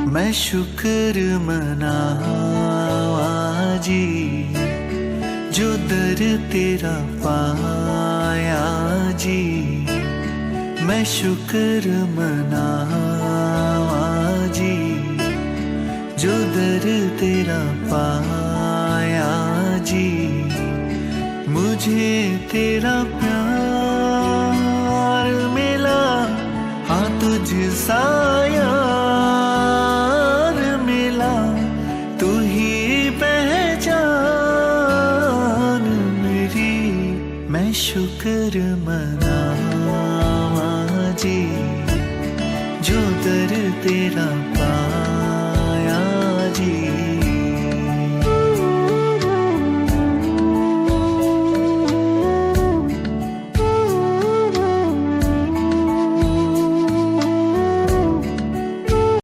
मैं शुक्र मनावा जी, जो दर तेरा पाया जी। मैं शुक्र मनावा जी, जो दर तेरा पाया जी। मुझे तेरा प्यार मिला, हाँ तुझसा यार मिला। तू ही पहचान मेरी, मैं शुक्र मनावा जी, जो दर तेरा पा